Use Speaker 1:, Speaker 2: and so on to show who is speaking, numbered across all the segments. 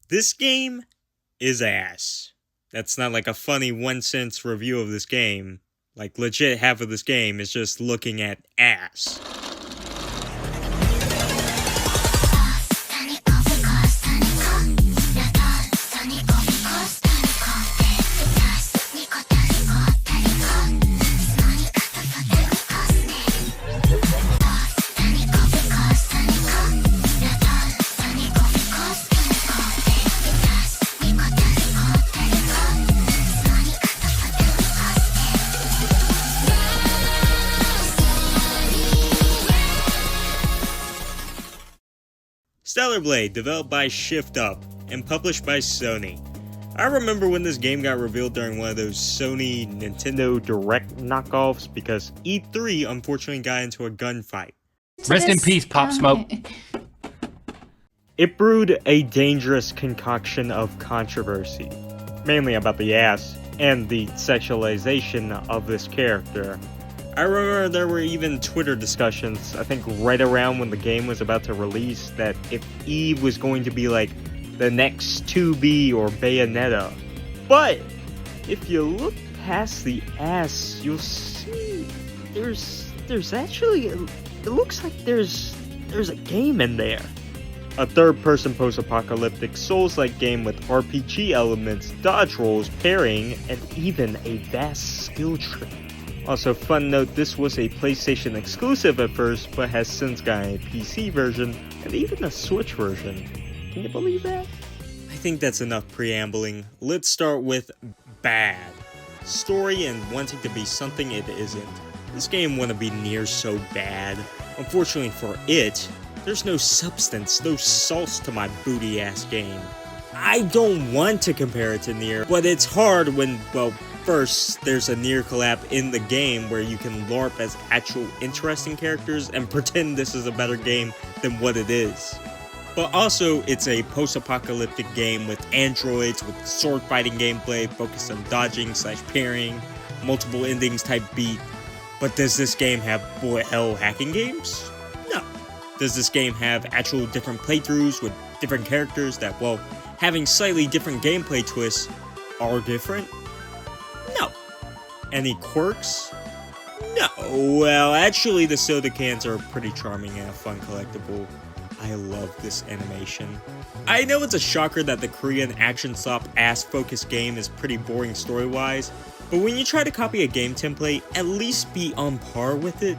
Speaker 1: This game is ass. That's not like a funny 1 cent review of this game. Like, legit, half of this game is just looking at ass. Stellar Blade, developed by Shift Up and published by Sony. I remember when this game got revealed during one of those Sony Nintendo Direct knockoffs because E3 unfortunately got into a gunfight.
Speaker 2: Rest in peace, Pop Smoke.
Speaker 1: It brewed a dangerous concoction of controversy, mainly about the ass and the sexualization of this character. I remember there were even Twitter discussions, I think right around when the game was about to release, that if Eve was going to be like the next 2B or Bayonetta. But if you look past the ass, you'll see there's actually, it looks like there's a game in there. A third-person post-apocalyptic Souls-like game with RPG elements, dodge rolls, parrying, and even a vast skill tree. Also, fun note, this was a PlayStation exclusive at first, but has since gotten a PC version, and even a Switch version. Can you believe that? I think that's enough preambling. Let's start with bad. Story and wanting to be something it isn't. This game wouldn't be near so bad. Unfortunately for it, there's no substance, no sauce to my booty-ass game. I don't want to compare it to Nier, but it's hard when, well, first, there's a Nier collab in the game where you can LARP as actual interesting characters and pretend this is a better game than what it is. But also, it's a post-apocalyptic game with androids, with sword fighting gameplay, focused on dodging / parrying, multiple endings type beat. But does this game have bullet hell hacking games? No. Does this game have actual different playthroughs with different characters that, well, having slightly different gameplay twists are different? No. Any quirks? No. Well, actually, the soda cans are pretty charming and a fun collectible. I love this animation. I know it's a shocker that the Korean action slop ass-focused game is pretty boring story-wise, but when you try to copy a game template, at least be on par with it.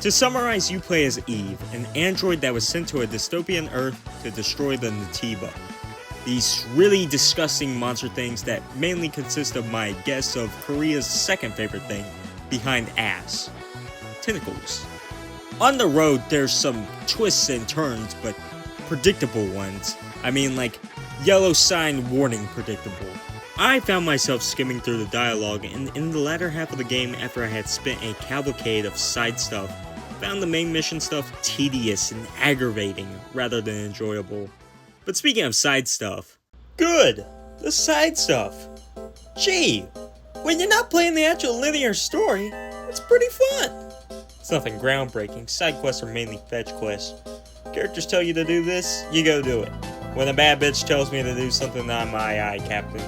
Speaker 1: To summarize, you play as Eve, an android that was sent to a dystopian Earth to destroy the Naytiba. These really disgusting monster things that mainly consist of my guess of Korea's second favorite thing, behind ass. Tentacles. On the road, there's some twists and turns, but predictable ones. I mean, like, yellow sign warning predictable. I found myself skimming through the dialogue, and in the latter half of the game, after I had spent a cavalcade of side stuff, found the main mission stuff tedious and aggravating, rather than enjoyable. But speaking of side stuff, good! The side stuff! Gee, when you're not playing the actual linear story, it's pretty fun! It's nothing groundbreaking, side quests are mainly fetch quests. Characters tell you to do this, you go do it. When a bad bitch tells me to do something, I'm aye, Captain.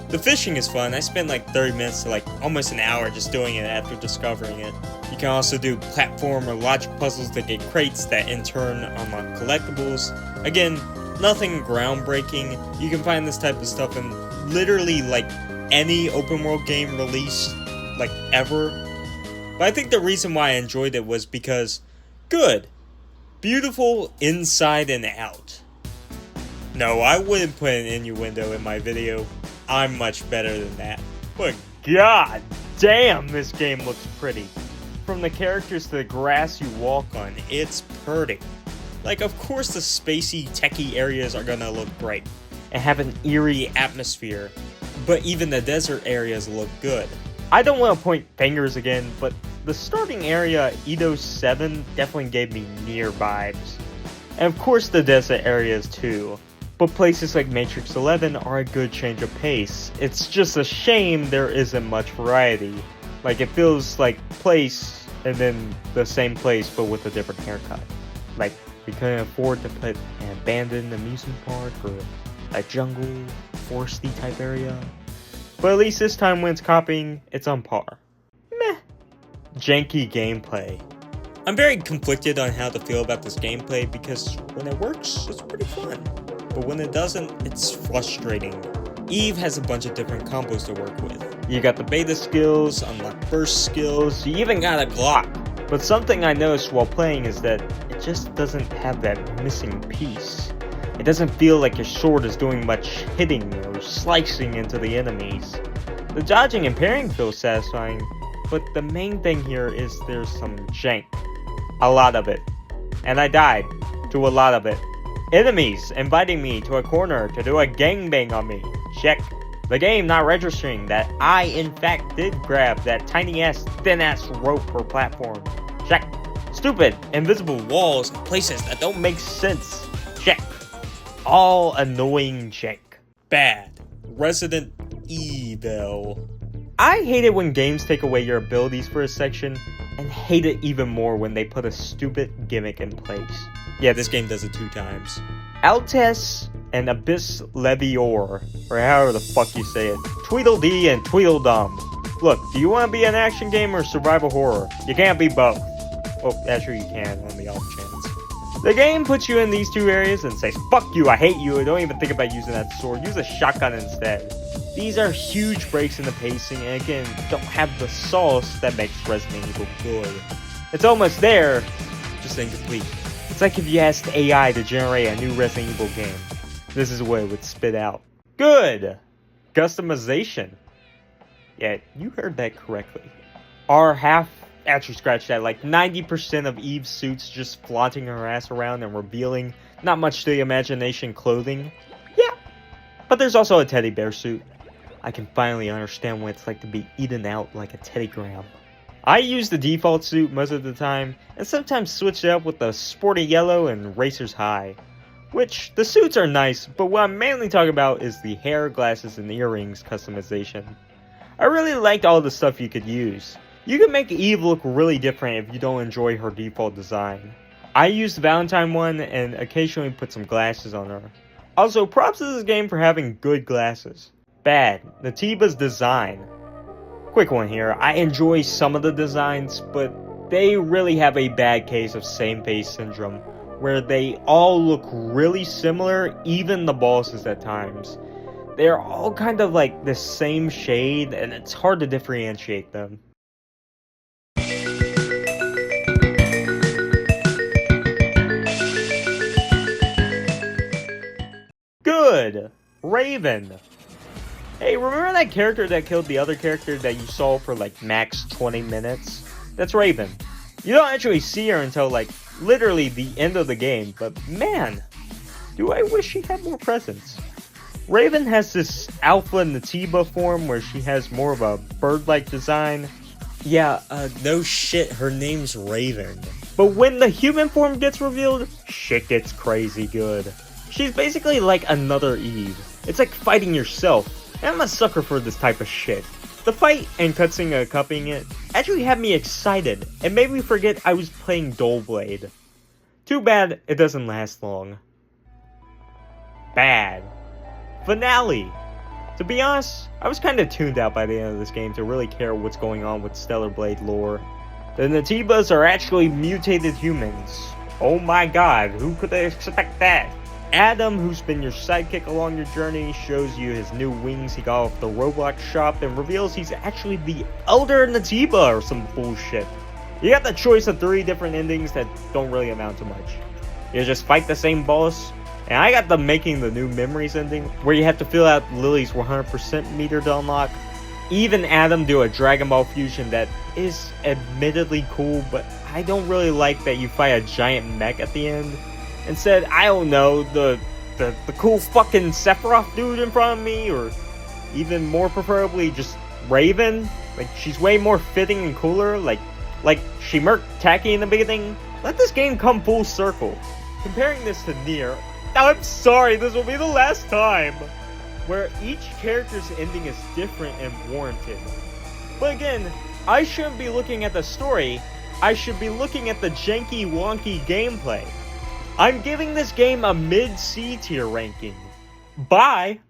Speaker 1: The fishing is fun. I spent like 30 minutes to like almost an hour just doing it after discovering it. You can also do platform or logic puzzles that get crates that in turn unlock collectibles. Again, nothing groundbreaking. You can find this type of stuff in literally like any open world game released like ever. But I think the reason why I enjoyed it was because good. Beautiful inside and out. No, I wouldn't put an innuendo in my video. I'm much better than that. But god damn, this game looks pretty. From the characters to the grass you walk on, it's pretty. Like, of course the spacey, techie areas are gonna look great and have an eerie atmosphere, but even the desert areas look good. I don't want to point fingers again, but the starting area, Edo 7, definitely gave me Nier vibes. And of course the desert areas too. But places like Matrix 11 are a good change of pace. It's just a shame there isn't much variety. Like, it feels like place and then the same place but with a different haircut. Like, we couldn't afford to put an abandoned amusement park or a jungle, foresty type area. But at least this time when it's copying, it's on par. Meh. Janky gameplay. I'm very conflicted on how to feel about this gameplay because when it works, it's pretty fun. But when it doesn't, it's frustrating. Eve has a bunch of different combos to work with. You got the beta skills, unlock burst skills, you even got a Glock. But something I noticed while playing is that it just doesn't have that missing piece. It doesn't feel like your sword is doing much hitting or slicing into the enemies. The dodging and parrying feels satisfying, but the main thing here is there's some jank. A lot of it. And I died to a lot of it. Enemies inviting me to a corner to do a gangbang on me. Check. The game not registering that I in fact did grab that tiny ass thin ass rope or platform. Check. Stupid invisible walls in places that don't make sense. Check. All annoying jank. Bad. Resident Evel. I hate it when games take away your abilities for a section, and hate it even more when they put a stupid gimmick in place. Yeah, this game does it 2 times. Altes and Abyss Levior, or however the fuck you say it. Tweedledee and Tweedledum. Look, do you want to be an action game or survival horror? You can't be both. Oh, actually you can on the off chance. The game puts you in these 2 areas and says, fuck you, I hate you, don't even think about using that sword, use a shotgun instead. These are huge breaks in the pacing and again, don't have the sauce that makes Resident Evil good. It's almost there, just incomplete. It's like if you asked AI to generate a new Resident Evil game. This is what it would spit out. Good! Customization. Yeah, you heard that correctly. Actually scratch that, like 90% of Eve's suits just flaunting her ass around and revealing not much to the imagination clothing. Yeah, but there's also a teddy bear suit. I can finally understand what it's like to be eaten out like a teddygram. I use the default suit most of the time, and sometimes switch it up with the sporty yellow and racer's high. Which, the suits are nice, but what I'm mainly talking about is the hair, glasses, and earrings customization. I really liked all the stuff you could use. You can make Eve look really different if you don't enjoy her default design. I used the Valentine one and occasionally put some glasses on her. Also, props to this game for having good glasses. Bad. Naytiba's design. Quick one here, I enjoy some of the designs, but they really have a bad case of same face syndrome, where they all look really similar, even the bosses at times. They're all kind of like the same shade, and it's hard to differentiate them. Good! Raven. Hey, remember that character that killed the other character that you saw for like max 20 minutes? That's Raven. You don't actually see her until like literally the end of the game, but man, do I wish she had more presence. Raven has this alpha Naytiba form where she has more of a bird-like design. Yeah, no shit, her name's Raven. But when the human form gets revealed, shit gets crazy good. She's basically like another Eve. It's like fighting yourself. And I'm a sucker for this type of shit. The fight and cutscene accompanying it actually had me excited and made me forget I was playing Blade. Too bad it doesn't last long. Bad. Finale. To be honest, I was kinda tuned out by the end of this game to really care what's going on with Stellar Blade lore. The Naytibas are actually mutated humans. Oh my god, who could expect that? Adam, who's been your sidekick along your journey, shows you his new wings he got off the Roblox shop and reveals he's actually the Elder Naytiba or some bullshit. You got the choice of 3 different endings that don't really amount to much. You just fight the same boss, and I got the Making the New Memories ending, where you have to fill out Lily's 100% meter to unlock. Even Adam do a Dragon Ball fusion that is admittedly cool, but I don't really like that you fight a giant mech at the end. Instead, I don't know, the cool fucking Sephiroth dude in front of me, or even more preferably just Raven. Like, she's way more fitting and cooler, like she murked Tacky in the beginning. Let this game come full circle. Comparing this to Nier, I'm sorry, this will be the last time, where each character's ending is different and warranted. But again, I shouldn't be looking at the story, I should be looking at the janky wonky gameplay. I'm giving this game a mid-C tier ranking. Bye!